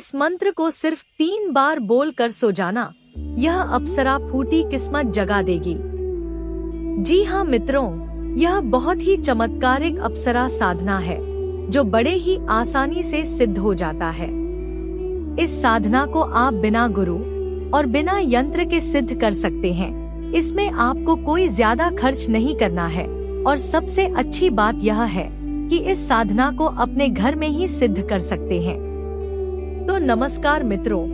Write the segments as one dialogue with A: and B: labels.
A: इस मंत्र को सिर्फ 3 बार बोल कर सो जाना, यह अप्सरा फूटी किस्मत जगा देगी। जी हाँ मित्रों, यह बहुत ही चमत्कारिक अप्सरा साधना है जो बड़े ही आसानी से सिद्ध हो जाता है। इस साधना को आप बिना गुरु और बिना यंत्र के सिद्ध कर सकते हैं। इसमें आपको कोई ज्यादा खर्च नहीं करना है और सबसे अच्छी बात यह है कि इस साधना को अपने घर में ही सिद्ध कर सकते हैं। तो नमस्कार मित्रों,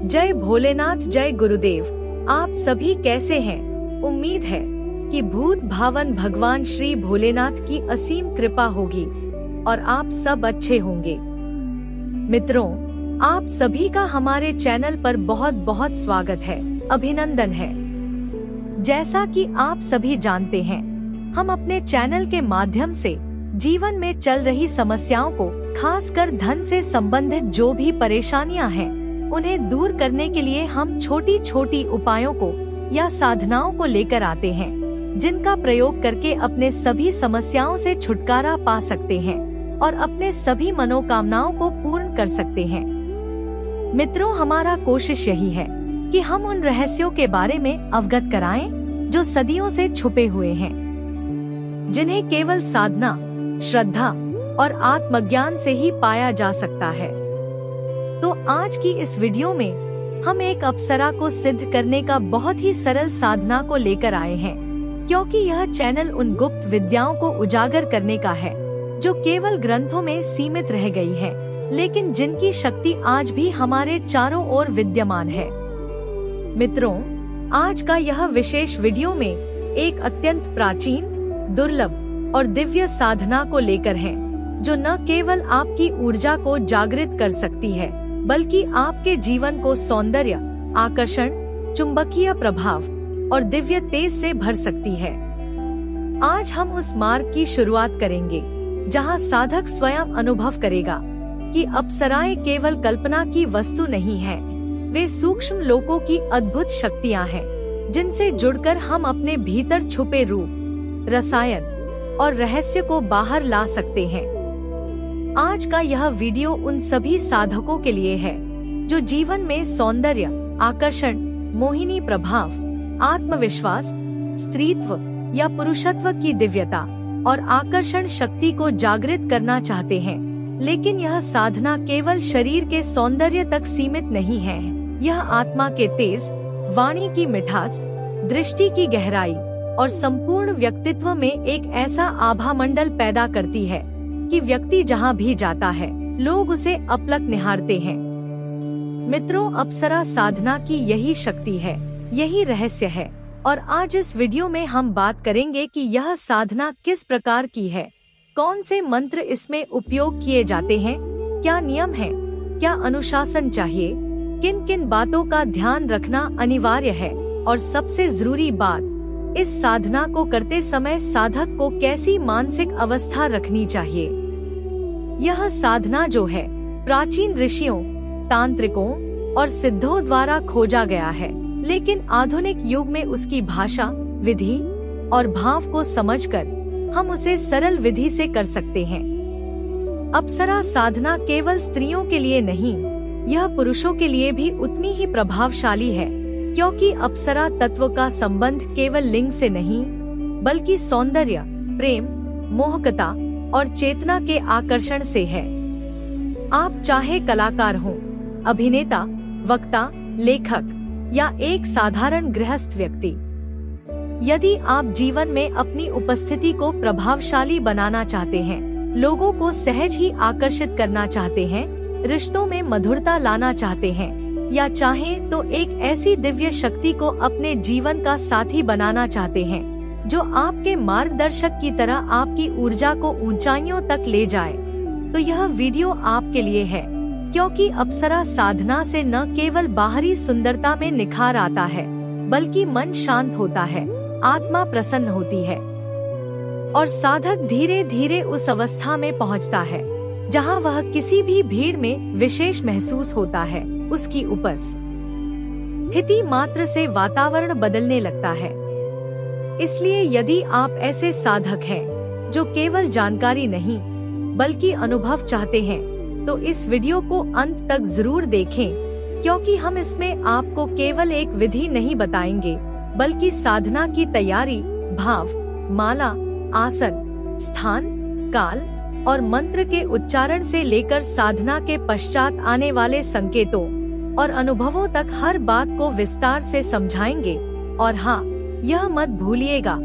A: जय भोलेनाथ, जय गुरुदेव। आप सभी कैसे हैं? उम्मीद है कि भूत भावन भगवान श्री भोलेनाथ की असीम कृपा होगी और आप सब अच्छे होंगे। मित्रों, आप सभी का हमारे चैनल पर बहुत बहुत स्वागत है, अभिनंदन है। जैसा कि आप सभी जानते हैं, हम अपने चैनल के माध्यम से जीवन में चल रही समस्याओं को, खासकर धन से संबंधित जो भी परेशानियां हैं, उन्हें दूर करने के लिए हम छोटी छोटी उपायों को या साधनाओं को लेकर आते हैं, जिनका प्रयोग करके अपने सभी समस्याओं से छुटकारा पा सकते हैं और अपने सभी मनोकामनाओं को पूर्ण कर सकते हैं। मित्रों, हमारा कोशिश यही है कि हम उन रहस्यों के बारे में अवगत कराएं जो सदियों से छुपे हुए हैं, जिन्हें केवल साधना, श्रद्धा और आत्मज्ञान से ही पाया जा सकता है। तो आज की इस वीडियो में हम एक अप्सरा को सिद्ध करने का बहुत ही सरल साधना को लेकर आए हैं, क्योंकि यह चैनल उन गुप्त विद्याओं को उजागर करने का है जो केवल ग्रंथों में सीमित रह गई है, लेकिन जिनकी शक्ति आज भी हमारे चारों ओर विद्यमान है। मित्रों, आज का यह विशेष वीडियो में एक अत्यंत प्राचीन, दुर्लभ और दिव्य साधना को लेकर है, जो न केवल आपकी ऊर्जा को जागृत कर सकती है, बल्कि आपके जीवन को सौंदर्य, आकर्षण, चुंबकीय प्रभाव और दिव्य तेज से भर सकती है। आज हम उस मार्ग की शुरुआत करेंगे जहां साधक स्वयं अनुभव करेगा कि अप्सराएं केवल कल्पना की वस्तु नहीं है, वे सूक्ष्म लोकों की अद्भुत शक्तियां हैं, जिनसे जुड़कर हम अपने भीतर छुपे रूप, रसायन और रहस्य को बाहर ला सकते हैं। आज का यह वीडियो उन सभी साधकों के लिए है जो जीवन में सौंदर्य, आकर्षण, मोहिनी प्रभाव, आत्मविश्वास, स्त्रीत्व या पुरुषत्व की दिव्यता और आकर्षण शक्ति को जागृत करना चाहते हैं। लेकिन यह साधना केवल शरीर के सौंदर्य तक सीमित नहीं है, यह आत्मा के तेज, वाणी की मिठास, दृष्टि की गहराई और संपूर्ण व्यक्तित्व में एक ऐसा आभा मंडल पैदा करती है कि व्यक्ति जहां भी जाता है, लोग उसे अपलक निहारते हैं। मित्रों, अप्सरा साधना की यही शक्ति है, यही रहस्य है, और आज इस वीडियो में हम बात करेंगे कि यह साधना किस प्रकार की है, कौन से मंत्र इसमें उपयोग किए जाते हैं, क्या नियम है, क्या अनुशासन चाहिए, किन किन बातों का ध्यान रखना अनिवार्य है, और सबसे जरूरी बात, इस साधना को करते समय साधक को कैसी मानसिक अवस्था रखनी चाहिए। यह साधना जो है, प्राचीन ऋषियों, तांत्रिकों और सिद्धों द्वारा खोजा गया है, लेकिन आधुनिक युग में उसकी भाषा, विधि और भाव को समझकर हम उसे सरल विधि से कर सकते हैं। अप्सरा साधना केवल स्त्रियों के लिए नहीं, यह पुरुषों के लिए भी उतनी ही प्रभावशाली है, क्योंकि अप्सरा तत्व का संबंध केवल लिंग से नहीं, बल्कि सौंदर्य, प्रेम, मोहकता और चेतना के आकर्षण से है। आप चाहे कलाकार हों, अभिनेता, वक्ता, लेखक या एक साधारण गृहस्थ व्यक्ति, यदि आप जीवन में अपनी उपस्थिति को प्रभावशाली बनाना चाहते हैं, लोगों को सहज ही आकर्षित करना चाहते हैं, रिश्तों में मधुरता लाना चाहते हैं, या चाहें तो एक ऐसी दिव्य शक्ति को अपने जीवन का साथी बनाना चाहते हैं जो आपके मार्गदर्शक की तरह आपकी ऊर्जा को ऊंचाइयों तक ले जाए, तो यह वीडियो आपके लिए है। क्योंकि अप्सरा साधना से न केवल बाहरी सुंदरता में निखार आता है, बल्कि मन शांत होता है, आत्मा प्रसन्न होती है और साधक धीरे धीरे उस अवस्था में पहुंचता है जहां वह किसी भी भीड़ में विशेष महसूस होता है। उसकी उपस्थिति मात्र से वातावरण बदलने लगता है। इसलिए यदि आप ऐसे साधक हैं जो केवल जानकारी नहीं बल्कि अनुभव चाहते हैं, तो इस वीडियो को अंत तक जरूर देखें, क्योंकि हम इसमें आपको केवल एक विधि नहीं बताएंगे, बल्कि साधना की तैयारी, भाव, माला, आसन, स्थान, काल और मंत्र के उच्चारण से लेकर साधना के पश्चात आने वाले संकेतों और अनुभवों तक हर बात को विस्तार से समझाएंगे। और हाँ, यह मत भूलिएगा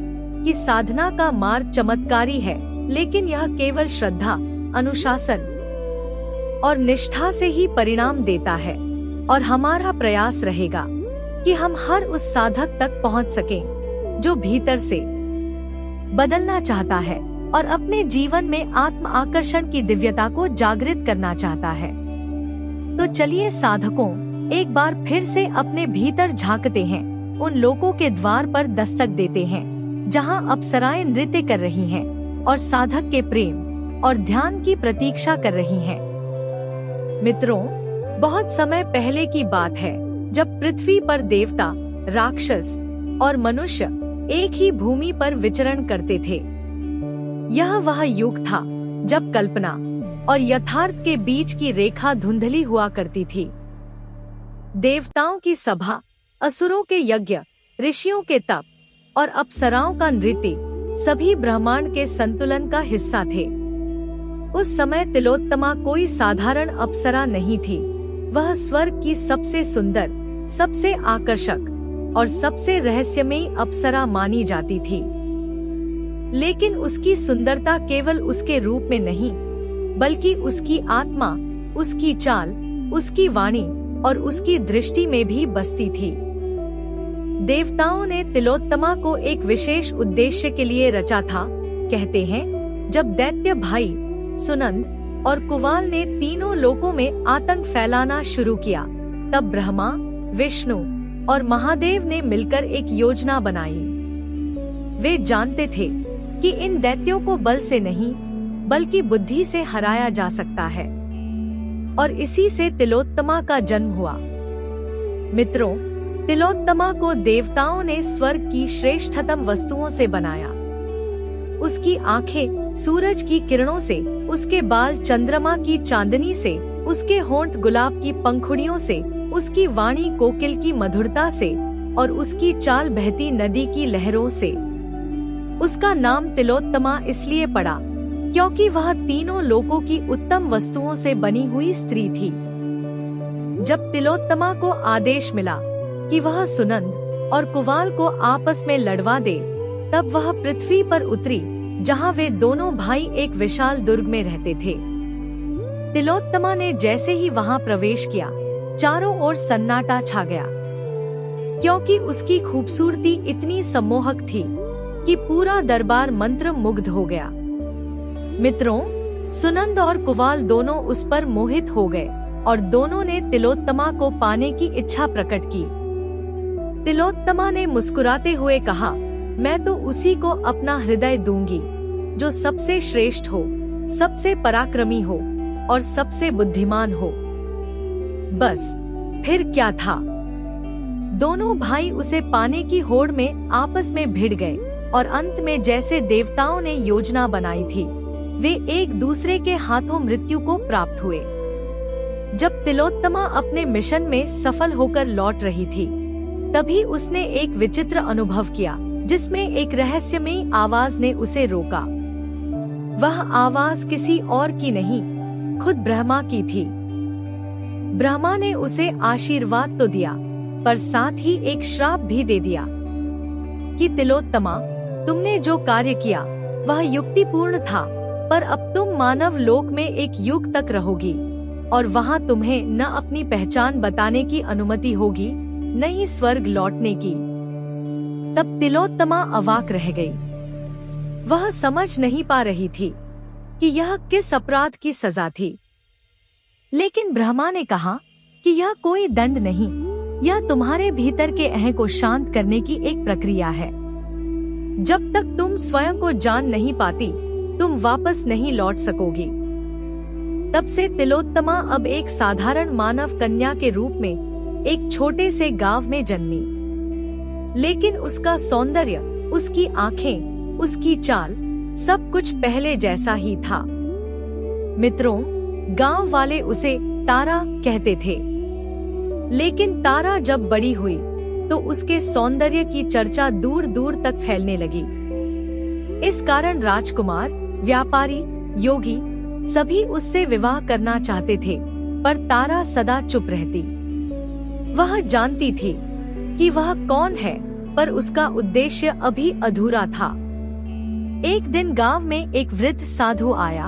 A: कि साधना का मार्ग चमत्कारी है, लेकिन यह केवल श्रद्धा, अनुशासन और निष्ठा से ही परिणाम देता है। और हमारा प्रयास रहेगा कि हम हर उस साधक तक पहुंच सकें जो भीतर से बदलना चाहता है और अपने जीवन में आत्म आकर्षण की दिव्यता को जागृत करना चाहता है। तो चलिए साधकों, एक बार फिर से अपने भीतर झांकते हैं, उन लोगों के द्वार पर दस्तक देते हैं जहां अप्सराएं नृत्य कर रही हैं और साधक के प्रेम और ध्यान की प्रतीक्षा कर रही हैं। मित्रों, बहुत समय पहले की बात है जब पृथ्वी पर देवता, राक्षस और मनुष्य एक ही भूमि पर विचरण करते थे। यह वह युग था जब कल्पना और यथार्थ के बीच की रेखा धुंधली हुआ करती थी। देवताओं की सभा, असुरों के यज्ञ, ऋषियों के तप और अप्सराओं का नृत्य सभी ब्रह्मांड के संतुलन का हिस्सा थे। उस समय तिलोत्तमा कोई साधारण अप्सरा नहीं थी। वह स्वर्ग की सबसे सुंदर, सबसे आकर्षक और सबसे रहस्यमयी अप्सरा मानी जाती थी। लेकिन उसकी सुंदरता केवल उसके रूप में नहीं, बल्कि उसकी आत्मा, उसकी चाल, उसकी वाणी और उसकी दृष्टि में भी बसती थी। देवताओं ने तिलोत्तमा को एक विशेष उद्देश्य के लिए रचा था। कहते हैं, जब दैत्य भाई सुनंद और कुवाल ने तीनों लोकों में आतंक फैलाना शुरू किया, तब ब्रह्मा, विष्णु और महादेव ने मिलकर एक योजना बनाई। वे जानते थे कि इन दैत्यों को बल से नहीं, बल्कि बुद्धि से हराया जा सकता है, और इसी से तिलोत्तमा का जन्म हुआ। मित्रों, तिलोत्तमा को देवताओं ने स्वर्ग की श्रेष्ठतम वस्तुओं से बनाया। उसकी आंखें सूरज की किरणों से, उसके बाल चंद्रमा की चांदनी से, उसके होंठ गुलाब की पंखुड़ियों से, उसकी वाणी कोकिल की मधुरता से और उसकी चाल बहती नदी की लहरों से। उसका नाम तिलोत्तमा इसलिए पड़ा क्योंकि वह तीनों लोकों की उत्तम वस्तुओं से बनी हुई स्त्री थी। जब तिलोत्तमा को आदेश मिला कि वह सुनंद और कुवाल को आपस में लड़वा दे, तब वह पृथ्वी पर उतरी, जहां वे दोनों भाई एक विशाल दुर्ग में रहते थे। तिलोत्तमा ने जैसे ही वहां प्रवेश किया, चारों ओर सन्नाटा छा गया, क्योंकि उसकी खूबसूरती इतनी सम्मोहक थी कि पूरा दरबार मंत्र मुग्ध हो गया। मित्रों, सुनंद और कुवाल दोनों उस पर मोहित हो गए और दोनों ने तिलोत्तमा को पाने की इच्छा प्रकट की। तिलोत्तमा ने मुस्कुराते हुए कहा, मैं तो उसी को अपना हृदय दूंगी जो सबसे श्रेष्ठ हो, सबसे पराक्रमी हो और सबसे बुद्धिमान हो। बस फिर क्या था, दोनों भाई उसे पाने की होड़ में आपस में भिड़ गए और अंत में जैसे देवताओं ने योजना बनाई थी, वे एक दूसरे के हाथों मृत्यु को प्राप्त हुए। जब तिलोत्तमा अपने मिशन में सफल होकर लौट रही थी, तभी उसने एक विचित्र अनुभव किया, जिसमें एक रहस्यमयी आवाज ने उसे रोका। वह आवाज किसी और की नहीं, खुद ब्रह्मा की थी। ब्रह्मा ने उसे आशीर्वाद तो दिया, पर साथ ही एक श्राप भी दे दिया कि तिलोत्तमा, तुमने जो कार्य किया वह युक्तिपूर्ण था, पर अब तुम मानव लोक में एक युग तक रहोगी और वहाँ तुम्हें न अपनी पहचान बताने की अनुमति होगी, न ही स्वर्ग लौटने की। तब तिलोत्तमा अवाक रह गई। वह समझ नहीं पा रही थी कि यह किस अपराध की सजा थी। लेकिन ब्रह्मा ने कहा कि यह कोई दंड नहीं, यह तुम्हारे भीतर के अह को शांत करने की एक प्रक्रिया है। जब तक तुम स्वयं को जान नहीं पाती, तुम वापस नहीं लौट सकोगी। तब से तिलोत्तमा अब एक साधारण मानव कन्या के रूप में एक छोटे से गांव में जन्मी। लेकिन उसका सौंदर्य, उसकी आंखें, उसकी चाल, सब कुछ पहले जैसा ही था। मित्रों, गांव वाले उसे तारा कहते थे। लेकिन तारा जब बड़ी हुई तो उसके सौंदर्य की चर्चा दूर दूर तक फैलने लगी। इस कारण राजकुमार, व्यापारी, योगी सभी उससे विवाह करना चाहते थे, पर तारा सदा चुप रहती। वह जानती थी कि वह कौन है, पर उसका उद्देश्य अभी अधूरा था। एक दिन गांव में एक वृद्ध साधु आया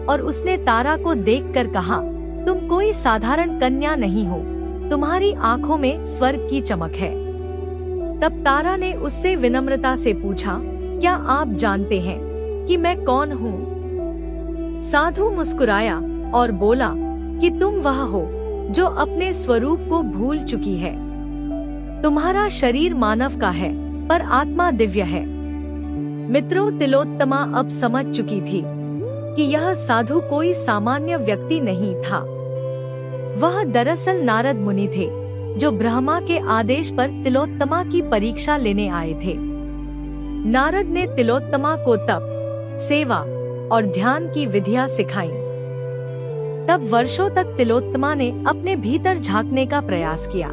A: और उसने तारा को देखकर कहा, तुम कोई साधारण कन्या नहीं हो, तुम्हारी आंखों में स्वर्ग की चमक है। तब तारा ने उससे विनम्रता से पूछा, क्या आप जानते हैं कि मैं कौन हूँ? साधु मुस्कुराया और बोला कि तुम वह हो जो अपने स्वरूप को भूल चुकी है। तुम्हारा शरीर मानव का है, पर आत्मा दिव्य है। मित्रों, तिलोत्तमा अब समझ चुकी थी कि यह साधु कोई सामान्य व्यक्ति नहीं था। वह दरअसल नारद मुनि थे, जो ब्रह्मा के आदेश पर तिलोत्तमा की परीक्षा लेने आए थे। नारद ने तिलोत्तमा को तप, सेवा और ध्यान की विधियां सिखाईं। तब वर्षों तक तिलोत्तमा ने अपने भीतर झांकने का प्रयास किया।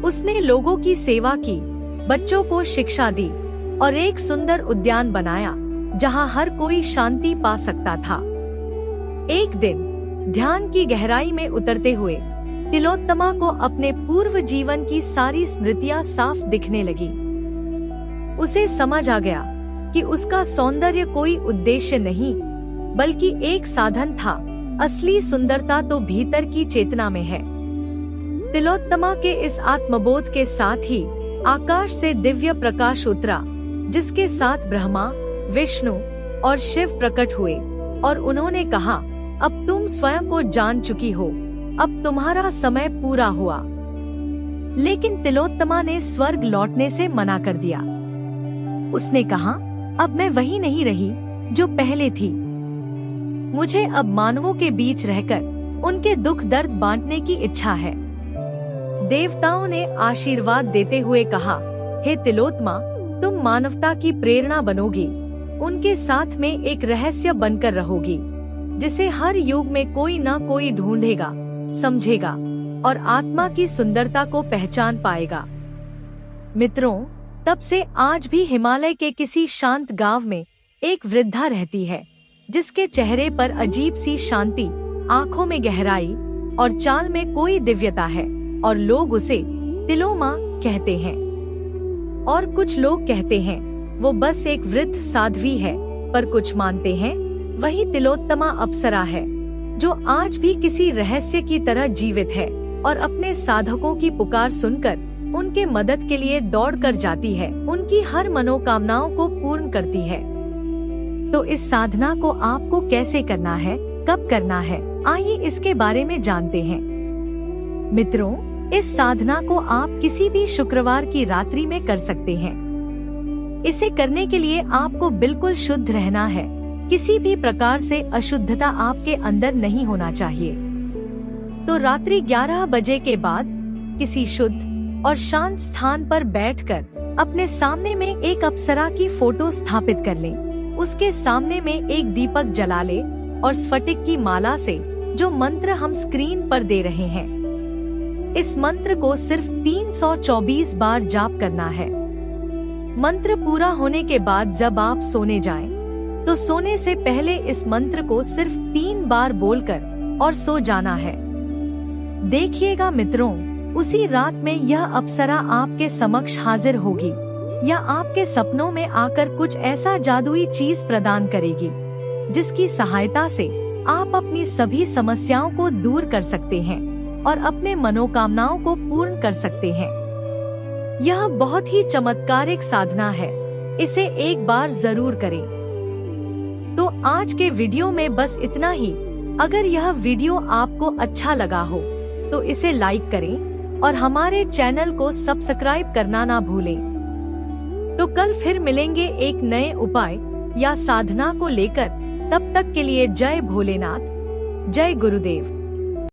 A: उसने लोगों की सेवा की, बच्चों को शिक्षा दी और एक सुंदर उद्यान बनाया जहां हर कोई शांति पा सकता था। एक दिन ध्यान की गहराई में उतरते हुए तिलोत्तमा को अपने पूर्व जीवन की सारी स्मृतियां साफ दिखने लगी। उसे समझ आ गया कि उसका सौंदर्य कोई उद्देश्य नहीं, बल्कि एक साधन था। असली सुंदरता तो भीतर की चेतना में है। तिलोत्तमा के इस आत्मबोध के साथ ही आकाश से दिव्य प्रकाश उतरा, जिसके साथ ब्रह्मा, विष्णु और शिव प्रकट हुए और उन्होंने कहा, अब तुम स्वयं को जान चुकी हो, अब तुम्हारा समय पूरा हुआ। लेकिन तिलोत्तमा ने स्वर्ग लौटने से मना कर दिया। उसने कहा, अब मैं वही नहीं रही जो पहले थी। मुझे अब मानवों के बीच रहकर उनके दुख दर्द बांटने की इच्छा है। देवताओं ने आशीर्वाद देते हुए कहा, हे तिलोत्तमा, तुम मानवता की प्रेरणा बनोगी, उनके साथ में एक रहस्य बनकर रहोगी, जिसे हर युग में कोई न कोई ढूंढेगा, समझेगा और आत्मा की सुंदरता को पहचान पाएगा। मित्रों, तब से आज भी हिमालय के किसी शांत गांव में एक वृद्धा रहती है, जिसके चेहरे पर अजीब सी शांति, आंखों में गहराई और चाल में कोई दिव्यता है, और लोग उसे तिलोमा कहते हैं। और कुछ लोग कहते हैं वो बस एक वृद्ध साध्वी है, पर कुछ मानते हैं वही तिलोत्तमा अप्सरा है, जो आज भी किसी रहस्य की तरह जीवित है और अपने साधकों की पुकार सुनकर उनके मदद के लिए दौड़ कर जाती है, उनकी हर मनोकामनाओं को पूर्ण करती है। तो इस साधना को आपको कैसे करना है, कब करना है, आइए इसके बारे में जानते हैं। मित्रों, इस साधना को आप किसी भी शुक्रवार की रात्रि में कर सकते हैं। इसे करने के लिए आपको बिल्कुल शुद्ध रहना है। किसी भी प्रकार से अशुद्धता आपके अंदर नहीं होना चाहिए। तो रात्रि 11 बजे के बाद किसी शुद्ध और शांत स्थान पर बैठकर अपने सामने में एक अप्सरा की फोटो स्थापित कर लें। उसके सामने में एक दीपक जला ले और स्फटिक की माला से जो मंत्र हम स्क्रीन पर दे रहे हैं, इस मंत्र को सिर्फ 324 बार जाप करना है। मंत्र पूरा होने के बाद जब आप सोने जाएं, तो सोने से पहले इस मंत्र को सिर्फ 3 बार बोलकर और सो जाना है। देखिएगा मित्रों, उसी रात में यह अप्सरा आपके समक्ष हाजिर होगी या आपके सपनों में आकर कुछ ऐसा जादुई चीज प्रदान करेगी, जिसकी सहायता से आप अपनी सभी समस्याओं को दूर कर सकते हैं और अपने मनोकामनाओं को पूर्ण कर सकते हैं। यह बहुत ही चमत्कारिक साधना है, इसे एक बार जरूर करें। तो आज के वीडियो में बस इतना ही। अगर यह वीडियो आपको अच्छा लगा हो तो इसे लाइक करें और हमारे चैनल को सब्सक्राइब करना ना भूलें। तो कल फिर मिलेंगे एक नए उपाय या साधना को लेकर। तब तक के लिए जय भोलेनाथ, जय गुरुदेव।